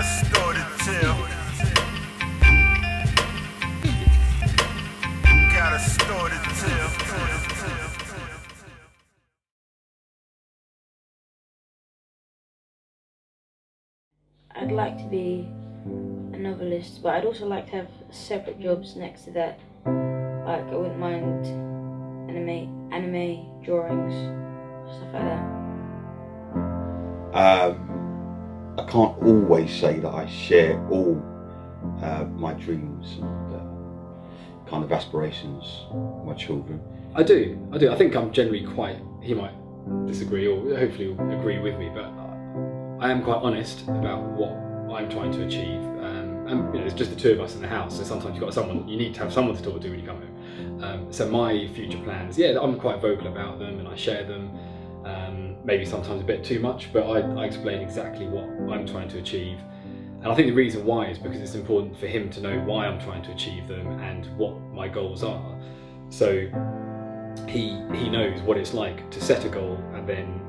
Got a story to tell. Got a story to tell. I'd like to be a novelist, but I'd also like to have separate jobs next to that. Like, I wouldn't mind anime drawings, stuff like that. I can't always say that I share all my dreams and kind of aspirations with my children. I do. I think I'm generally quite, he might disagree or hopefully will agree with me, but I am quite honest about what I'm trying to achieve. And it's just the two of us in the house, so sometimes you need to have someone to talk to when you come home. So my future plans, yeah, I'm quite vocal about them and I share them. Maybe sometimes a bit too much, but I explain exactly what I'm trying to achieve. And I think the reason why is because it's important for him to know why I'm trying to achieve them and what my goals are. So he knows what it's like to set a goal and then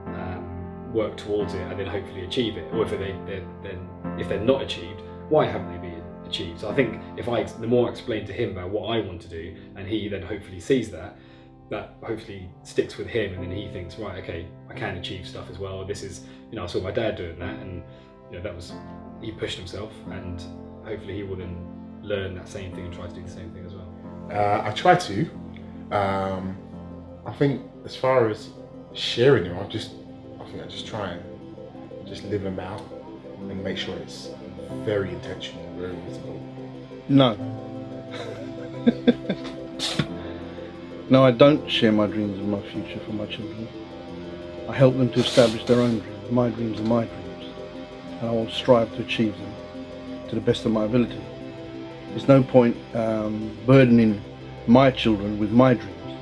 work towards it and then hopefully achieve it. Or if they're not achieved, why haven't they been achieved? So I think the more I explain to him about what I want to do, and he then hopefully sees that hopefully sticks with him, and then he thinks, right, okay, I can achieve stuff as well. This is, I saw my dad doing that, and he pushed himself, and hopefully he will then learn that same thing and try to do the same thing as well. I try to. I think as far as sharing them, I just try and just live them out and make sure it's very intentional, very visible. No. No, I don't share my dreams and my future for my children. I help them to establish their own dreams. My dreams are my dreams, and I will strive to achieve them to the best of my ability. There's no point burdening my children with my dreams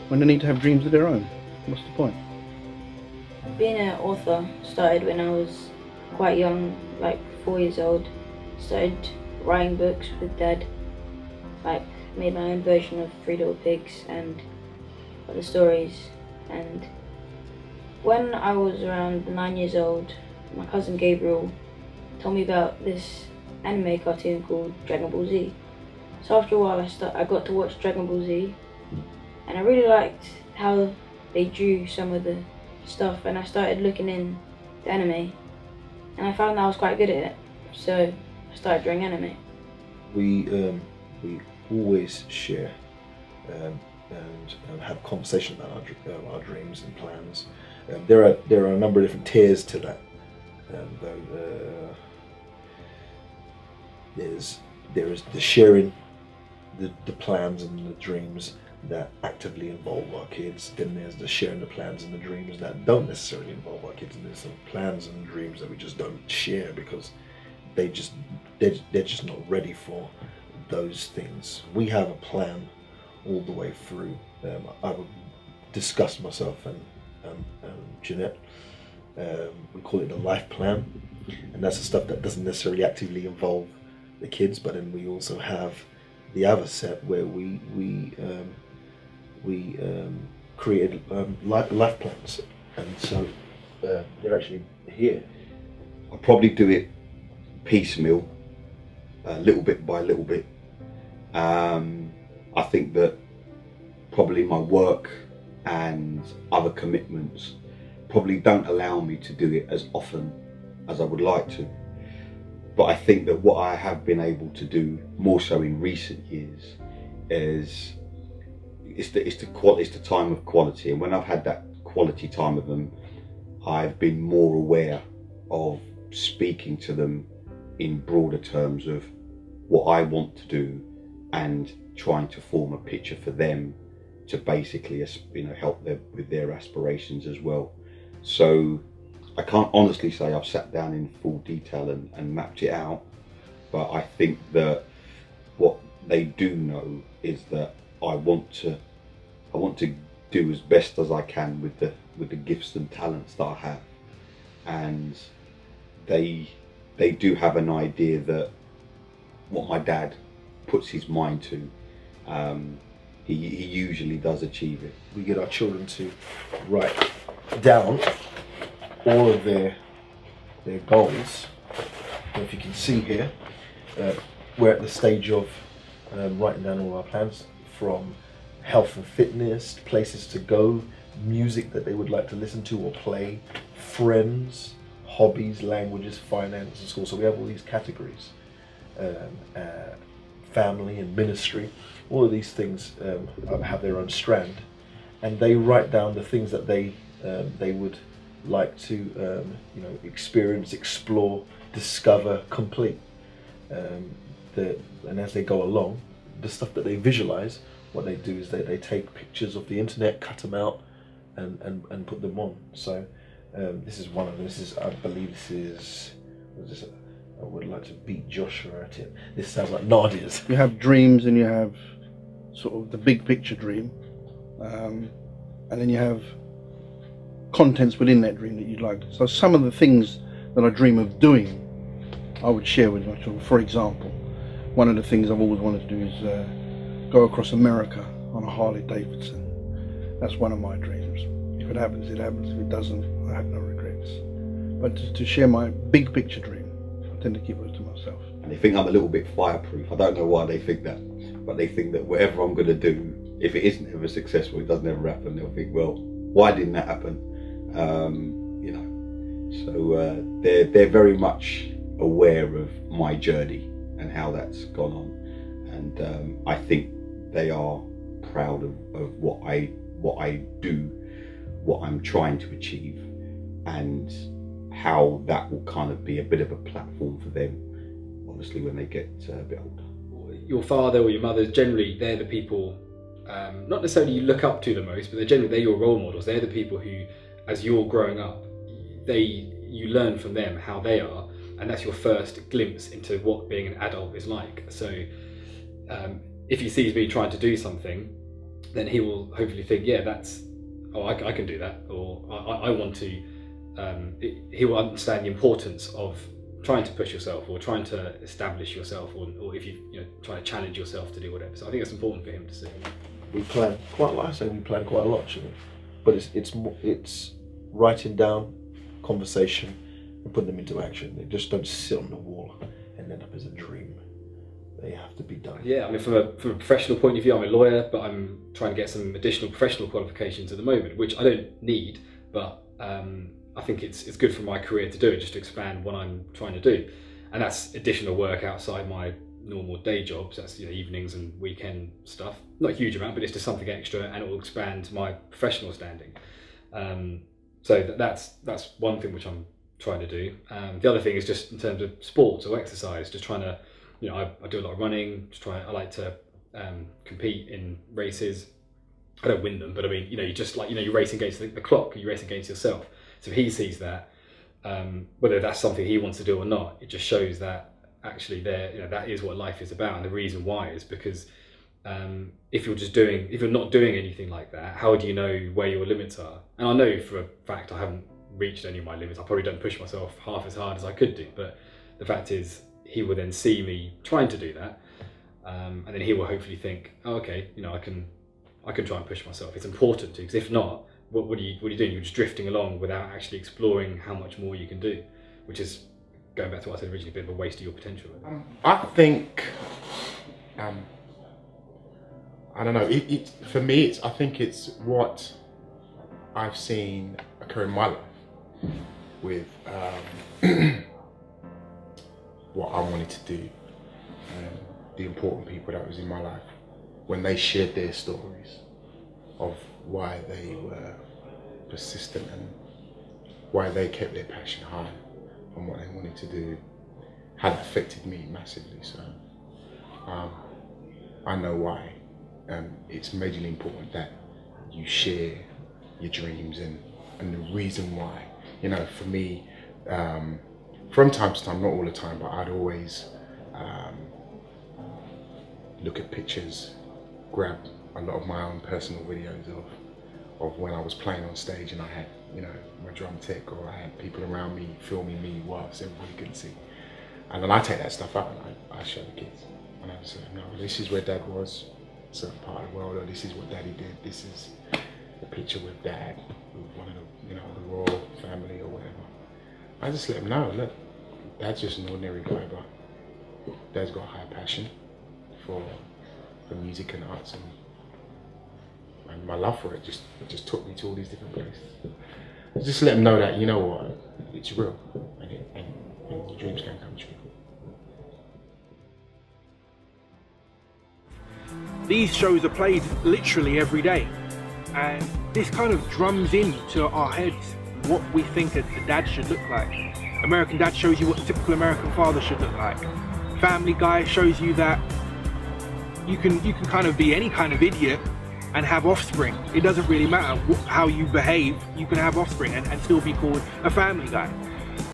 when they need to have dreams of their own. What's the point? Being an author started when I was quite young, like 4 years old. Started writing books with Dad, like made my own version of Three Little Pigs and other stories. And when I was around 9 years old, my cousin Gabriel told me about this anime cartoon called Dragon Ball Z. So after a while I got to watch Dragon Ball Z, and I really liked how they drew some of the stuff, and I started looking in the anime, and I found that I was quite good at it, so I started drawing anime. We always share and have conversation about our dreams and plans. There are a number of different tiers to that. There is the sharing the plans and the dreams that actively involve our kids. Then there's the sharing the plans and the dreams that don't necessarily involve our kids. And there's some plans and dreams that we just don't share because they're just not ready for those things. We have a plan all the way through. I would discuss myself and Jeanette. We call it the life plan, and that's the stuff that doesn't necessarily actively involve the kids. But then we also have the other set where we created life plans, and so they're actually here. I probably do it piecemeal, little bit by little bit. I think that probably my work and other commitments probably don't allow me to do it as often as I would like to. But I think that what I have been able to do more so in recent years is it's the time of quality. And when I've had that quality time with them, I've been more aware of speaking to them in broader terms of what I want to do and trying to form a picture for them to basically, help them with their aspirations as well. So I can't honestly say I've sat down in full detail and mapped it out, but I think that what they do know is that I want to do as best as I can with the gifts and talents that I have, and they do have an idea that what my dad puts his mind to, he usually does achieve it. We get our children to write down all of their goals And if you can see here, we're at the stage of writing down all our plans, from health and fitness, places to go, music that they would like to listen to or play, friends, hobbies, languages, finance, and school. So we have all these categories, family and ministry. All of these things have their own strand, and they write down the things that they would like to experience, explore, discover, complete. And as they go along, the stuff that they visualize, what they do is they take pictures of the internet, cut them out, and put them on. So this is one of them. I believe this is, I would like to beat Joshua at it. This sounds like Nadia's. You have dreams, and you have sort of the big picture dream, and then you have contents within that dream that you'd like. So some of the things that I dream of doing, I would share with my children. For example, one of the things I've always wanted to do is go across America on a Harley Davidson. That's one of my dreams. If it happens, it happens. If it doesn't, I have no regrets. But to share my big picture dream, I tend to keep it to myself. And they think I'm a little bit fireproof. I don't know why they think that, but they think that whatever I'm going to do, if it isn't ever successful, it doesn't ever happen, they'll think, well, why didn't that happen? So they're very much aware of my journey and how that's gone on, and I think they are proud of what I do, what I'm trying to achieve, and how that will kind of be a bit of a platform for them, obviously, when they get a bit older. Your father or your mother, generally they're the people, not necessarily you look up to the most, but they're your role models. They're the people who, as you're growing up, you learn from them how they are, and that's your first glimpse into what being an adult is like. So if he sees me trying to do something, then he will hopefully think, yeah, I can do that, or I want to. He will understand the importance of trying to push yourself, or trying to establish yourself, or if you trying to challenge yourself to do whatever. So I think it's important for him to see. We plan quite a lot. I say we plan quite a lot, actually. But it's writing down, conversation, and putting them into action. They just don't sit on the wall and end up as a dream. They have to be done. Yeah, I mean, from a professional point of view, I'm a lawyer, but I'm trying to get some additional professional qualifications at the moment, which I don't need, but I think it's good for my career to do it, just to expand what I'm trying to do. And that's additional work outside my normal day jobs. That's evenings and weekend stuff. Not a huge amount, but it's just something extra, and it will expand my professional standing. So that's one thing which I'm trying to do. The other thing is just in terms of sports or exercise, just trying to, I do a lot of running. I like to compete in races. I don't win them, but I mean, you just you race against the clock, you race against yourself. So if he sees that, whether that's something he wants to do or not, it just shows that actually that is what life is about. And the reason why is because if you're not doing anything like that, how do you know where your limits are? And I know for a fact I haven't reached any of my limits. I probably don't push myself half as hard as I could do, but the fact is he will then see me trying to do that, and then he will hopefully think, oh, okay, I can try and push myself. It's important to, because if not, what are you doing? You're just drifting along without actually exploring how much more you can do, which is, going back to what I said originally, a bit of a waste of your potential. I think, I don't know, for me, I think it's what I've seen occur in my life with what I wanted to do, the important people that was in my life, when they shared their stories of why they were persistent and why they kept their passion high on what they wanted to do, had affected me massively. So I know why. It's majorly important that you share your dreams and the reason why. For me, from time to time, not all the time, but I'd always look at pictures, grab a lot of my own personal videos of when I was playing on stage, and I had, my drum tech, or I had people around me filming me whilst everybody couldn't see. And then I take that stuff up and I show the kids. And I say, no, this is where Dad was, a certain part of the world, or this is what Daddy did. This is the picture with Dad, with one of the, the royal family or whatever. I just let them know, look, Dad's just an ordinary guy, but Dad's got a high passion for music and arts, and my love for it just took me to all these different places. Just let them know that, you know what, it's real, and your dreams can come true. These shows are played literally every day, and this kind of drums into our heads what we think a dad should look like. American Dad shows you what the typical American father should look like. Family Guy shows you that you can kind of be any kind of idiot and have offspring. It doesn't really matter how you behave, you can have offspring and still be called a family guy.